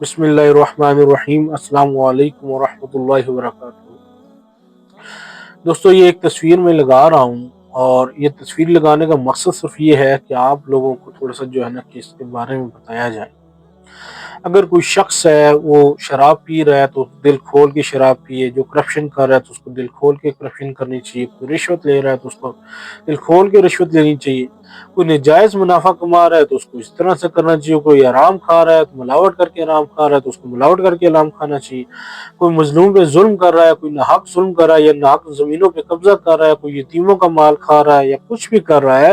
بسم اللہ الرحمن الرحیم۔ السلام علیکم ورحمۃ اللہ وبرکاتہ۔ دوستو، یہ ایک تصویر میں لگا رہا ہوں، اور یہ تصویر لگانے کا مقصد صرف یہ ہے کہ آپ لوگوں کو تھوڑا سا کہ اس کے بارے میں بتایا جائے۔ اگر کوئی شخص ہے وہ شراب پی رہا ہے تو دل کھول کے شراب پیے، جو کرپشن کر رہا ہے تو اس کو دل کھول کے کرپشن کرنی چاہیے، کوئی رشوت لے رہا ہے تو اس کو دل کھول کے رشوت لینی چاہیے، کوئی ناجائز منافع کما رہا ہے تو اس کو اس طرح سے کرنا چاہیے، کوئی حرام کھا رہا ہے تو ملاوٹ کر کے حرام کھا رہا ہے تو اس کو ملاوٹ کر کے حرام کھانا چاہیے، کوئی مظلوم پہ ظلم کر رہا ہے، کوئی ناحق ظلم کر رہا ہے یا ناحق زمینوں پہ قبضہ کر رہا ہے، کوئی یتیموں کا مال کھا رہا ہے یا کچھ بھی کر رہا ہے،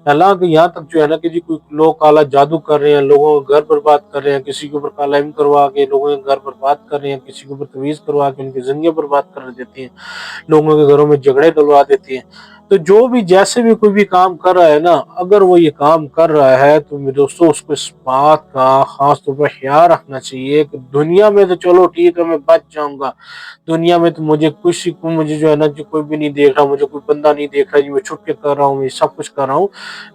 حالانکہ یہاں تک کہ جی کوئی لوگ کالا جادو کر رہے ہیں، لوگوں کا گھر برباد کر رہے ہیں، کسی کے اوپر کالا علم کروا کے لوگوں کے گھر برباد کر رہے ہیں، کسی کے اوپر تویز کروا کے ان کی زندگیاں برباد کر دیتی ہیں، لوگوں کے گھروں میں جھگڑے ڈلوا دیتی ہیں۔ تو جو بھی جیسے بھی کوئی بھی کام کر رہا ہے نا، اگر وہ یہ کام کر رہا ہے تو میرے دوستوں اس کو اس بات کا خاص طور پر خیال رکھنا چاہیے کہ دنیا میں تو چلو ٹھیک ہے، میں بچ جاؤں گا، دنیا میں تو مجھے مجھے جو کوئی بھی نہیں دیکھ رہا، مجھے کوئی بندہ نہیں دیکھ رہا جی، میں چھپ کے کر رہا ہوں، میں سب کچھ کر رہا ہوں،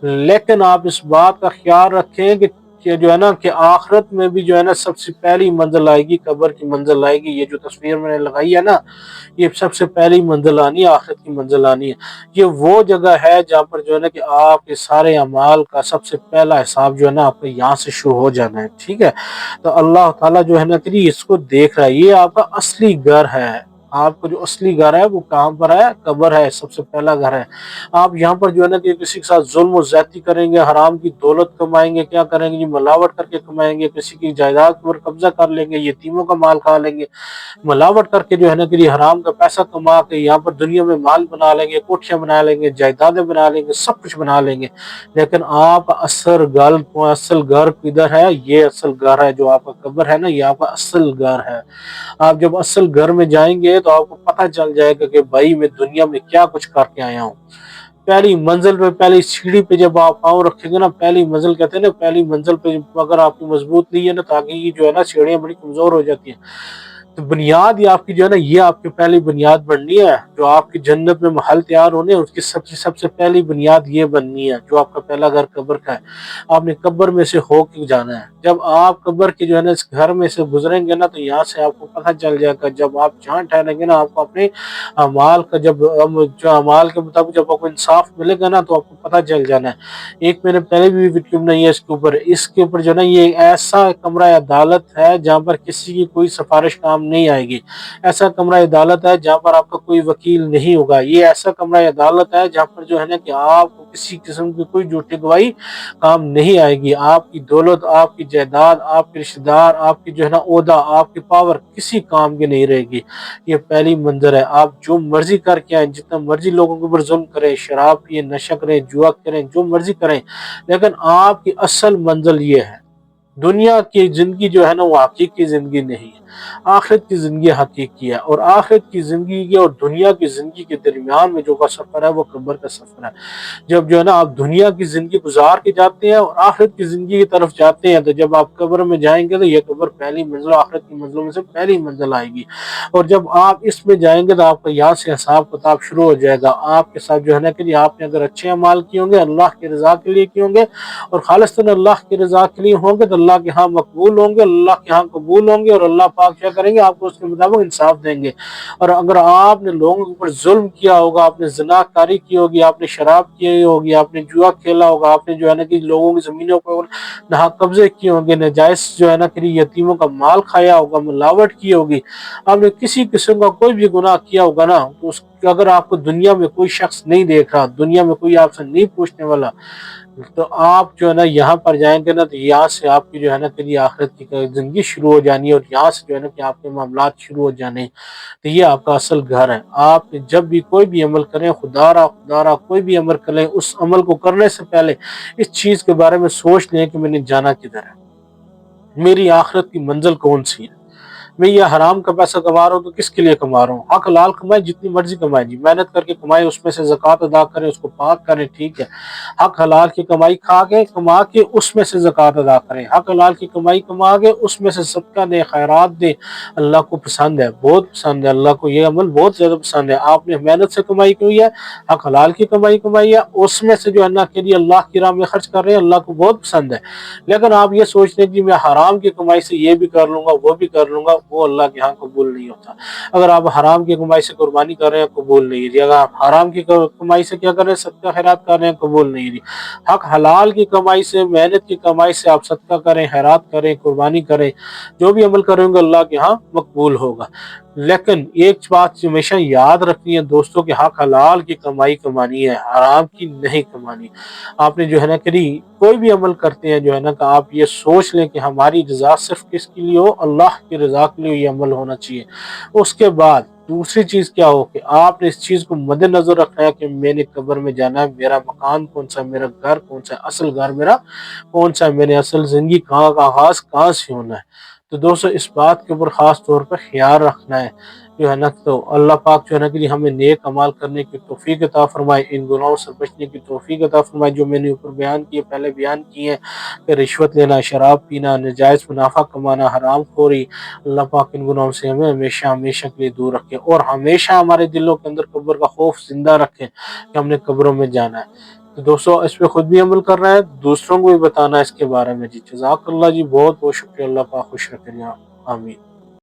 لیکن آپ اس بات کا خیال رکھیں کہ کہ آخرت میں بھی سب سے پہلی منزل آئے گی، قبر کی منزل آئے گی۔ یہ جو تصویر میں نے لگائی ہے نا، یہ سب سے پہلی منزل آنی ہے، آخرت کی منزل آنی ہے۔ یہ وہ جگہ ہے جہاں پر کہ آپ کے سارے اعمال کا سب سے پہلا حساب آپ کو یہاں سے شروع ہو جانا ہے، ٹھیک ہے؟ تو اللہ تعالیٰ کہ اس کو دیکھ رہا ہے، یہ آپ کا اصلی گھر ہے۔ آپ کو جو اصلی گھر ہے وہ کہاں پر ہے؟ قبر ہے، سب سے پہلا گھر ہے۔ آپ یہاں پر کہ کسی کے ساتھ ظلم و زیادتی کریں گے، حرام کی دولت کمائیں گے، کیا کریں گے جی، ملاوٹ کر کے کمائیں گے، کسی کی جائیداد پر قبضہ کر لیں گے، یتیموں کا مال کھا لیں گے، ملاوٹ کر کے کہ حرام کا پیسہ کما کے یہاں پر دنیا میں مال بنا لیں گے، کوٹھیاں بنا لیں گے، جائیدادیں بنا لیں گے، سب کچھ بنا لیں گے، لیکن آپ کا اصل گھر کدھر ہے؟ یہ اصل گھر ہے جو آپ کا قبر ہے نا، یہ آپ کا اصل گھر ہے۔ آپ جب اصل گھر میں جائیں گے تو آپ کو پتہ چل جائے گا کہ بھائی میں دنیا میں کیا کچھ کر کے آیا ہوں۔ پہلی منزل پہ، پہلی سیڑھی پہ جب آپ پاؤں رکھیں گے نا، پہلی منزل کہتے ہیں نا، پہلی منزل پہ اگر آپ کی مضبوط نہیں ہے نا، تاکہ یہ سیڑھیاں بڑی کمزور ہو جاتی ہیں، تو بنیاد یہ آپ کی یہ آپ کی پہلی بنیاد بننی ہے، جو آپ کی جنت میں محل تیار ہونے، اس کی سب سے پہلی بنیاد یہ بننی ہے، جو آپ کا پہلا گھر قبر کا ہے۔ آپ نے قبر میں سے ہو کے جانا ہے۔ جب آپ قبر کے اس گھر میں سے گزریں گے نا، تو یہاں سے آپ کو پتہ چل جائے گا، جب آپ جہاں ٹھہریں گے نا، آپ کو اپنے اعمال کا جو اعمال کے مطابق جب آپ کو انصاف ملے گا نا، تو آپ کو پتہ چل جانا ہے۔ ایک میں نے پہلے بھی ویڈیو بنائی ہے اس کے اوپر یہ ایسا کمرہ عدالت ہے جہاں پر کسی کی کوئی سفارش کام نہیں آئے گی۔ ایسا کمرہ عدالت ہے جہاں پر آپ کا کوئی وکیل نہیں ہوگا۔ یہ ایسا کمرہ عدالت ہے جہاں پر کہ آپ کو کسی قسم کی کوئی جھوٹی گواہی کام نہیں آئے گی۔ آپ کی دولت، آپ کی جائیداد، آپ کے رشتہ دار، آپ کی عہدہ، آپ کی پاور کسی کام کی نہیں رہے گی۔ یہ پہلی منظر ہے۔ آپ جو مرضی کر کے آئیں، جتنا مرضی لوگوں کے اوپر ظلم کریں، شراب پیے، نشہ کریں، جوا کریں، جو مرضی کریں، لیکن آپ کی اصل منزل یہ ہے۔ دنیا کی زندگی نا، وہ حقیقی زندگی نہیں ہے، آخرت کی زندگی حقیقی ہے، اور آخرت کی زندگی اور دنیا کی زندگی کے درمیان میں جو کا سفر ہے وہ قبر کا سفر ہے۔ جب آپ دنیا کی زندگی گزار کے جاتے ہیں اور آخرت کی زندگی کی طرف جاتے ہیں، تو جب آپ قبر میں جائیں گے تو یہ قبر پہلی منزل، آخرت کی منزلوں میں سے پہلی منزل آئے گی، اور جب آپ اس میں جائیں گے تو آپ کا یہاں سے حساب کتاب شروع ہو جائے گا۔ آپ کے ساتھ کہ آپ نے اگر اچھے اعمال کیے ہوں گے، اللہ کی رضا کے لیے کیے ہوں گے، اور خالصتاً اللہ کی رضا کے لیے ہوں گے، تو اللہ کے ہاں مقبول ہوں گے، اللہ کے ہاں قبول ہوں گے، اور اللہ پاک کیا کریں گے؟ آپ کو اس کے مطابق انصاف دیں گے۔ اور اگر آپ نے لوگوں کے اوپر ظلم کیا ہوگا، آپ نے زنا کاری کی ہوگی، آپ نے شراب کی ہوگی، آپ نے جوا کھیلا ہوگا، آپ نے کہ لوگوں کی زمینوں پر ناحق قبضے کیے ہوں گے، ناجائز کہ یتیموں کا مال کھایا ہوگا، ملاوٹ کی ہوگی، آپ نے کسی قسم کا کوئی بھی گناہ کیا ہوگا نا، تو اگر آپ کو دنیا میں کوئی شخص نہیں دیکھ رہا، دنیا میں کوئی آپ سے نہیں پوچھنے والا، تو آپ یہاں پر جائیں گے نا، تو یہاں سے آپ کی کہ آخرت کی زندگی شروع ہو جانی ہے، اور یہاں سے کہ آپ کے معاملات شروع ہو جانے ہیں۔ تو یہ آپ کا اصل گھر ہے۔ آپ جب بھی کوئی بھی عمل کریں، خدا را کوئی بھی عمل کریں، اس عمل کو کرنے سے پہلے اس چیز کے بارے میں سوچ لیں کہ میں نے جانا کدھر ہے، میری آخرت کی منزل کون سی ہے۔ میں یہ حرام کا پیسہ کما رہا ہوں تو کس کے لیے کما رہا ہوں؟ حق حلال کمائے، جتنی مرضی کمائے جی، محنت کر کے کمائے، اس میں سے زکوٰۃ ادا کریں، اس کو پاک کریں، ٹھیک ہے۔ حق حلال کی کمائی کما کے اس میں سے زکوٰۃ ادا کریں، حق حلال کی کمائی کما کے اس میں سے صدقہ دیں، خیرات دیں۔ اللہ کو پسند ہے، بہت پسند ہے، اللہ کو یہ عمل بہت زیادہ پسند ہے۔ آپ نے محنت سے کمائی کی ہے، حق حلال کی کمائی ہے، اس میں سے جو اللہ کے لیے اللہ کی راہ میں خرچ کر رہے ہیں، اللہ کو بہت پسند ہے۔ لیکن آپ یہ سوچتے ہیں کہ میں حرام کی کمائی سے یہ بھی کر لوں گا، وہ بھی کر لوں گا، وہ اللہ کے ہاں قبول نہیں ہوتا۔ اگر آپ حرام کی کمائی سے قربانی کر رہے ہیں، قبول نہیں ہے۔ اگر آپ حرام کی کمائی سے کیا کر رہے ہیں؟ صدقہ خیرات کر رہے ہیں، قبول نہیں ہے۔ حق حلال کی کمائی سے، محنت کی کمائی سے آپ صدقہ کریں، خیرات کریں، قربانی کریں، جو بھی عمل کریں گے اللہ کے ہاں مقبول ہوگا۔ لیکن ایک بات ہمیشہ یاد رکھنی ہے دوستوں کہ حق حلال کی کمائی کمانی ہے، حرام کی نہیں کمانی۔ آپ نے جو ہے نا کری کوئی بھی عمل کرتے ہیں جو ہے نا کہ آپ یہ سوچ لیں کہ ہماری رضا صرف کس کے لیے ہو؟ اللہ کی رضا کے لیے یہ عمل ہونا چاہیے۔ اس کے بعد دوسری چیز کیا ہو کہ آپ نے اس چیز کو مد نظر رکھنا ہے کہ میں نے قبر میں جانا ہے، میرا مکان کون سا، میرا گھر کون سا، اصل گھر میرا کون سا ہے، میرے اصل زندگی کہاں کا آغاز کہاں سے ہونا ہے۔ تو دوستو اس بات کے اوپر خاص طور پر خیال رکھنا ہے جو ہے نا۔ تو اللہ پاک جو ہے نا کہ ہمیں نیک عمال کرنے کی توفیق عطا فرمائے، ان گناہوں سے بچنے کی توفیق عطا فرمائے جو میں نے اوپر بیان کیے، پہلے بیان کیے ہیں کہ رشوت لینا، شراب پینا، نجائز منافع کمانا، حرام خوری، اللہ پاک ان گناہوں سے ہمیں ہمیشہ ہمیشہ کے لیے دور رکھے، اور ہمیشہ ہمارے دلوں کے اندر قبر کا خوف زندہ رکھے کہ ہم نے قبروں میں جانا ہے۔ تو دوستو اس پہ خود بھی عمل کرنا ہے، دوسروں کو بھی بتانا ہے اس کے بارے میں جی۔ جزاک اللہ جی، بہت بہت شکریہ، اللہ پاک خوش رکھے۔ آمین۔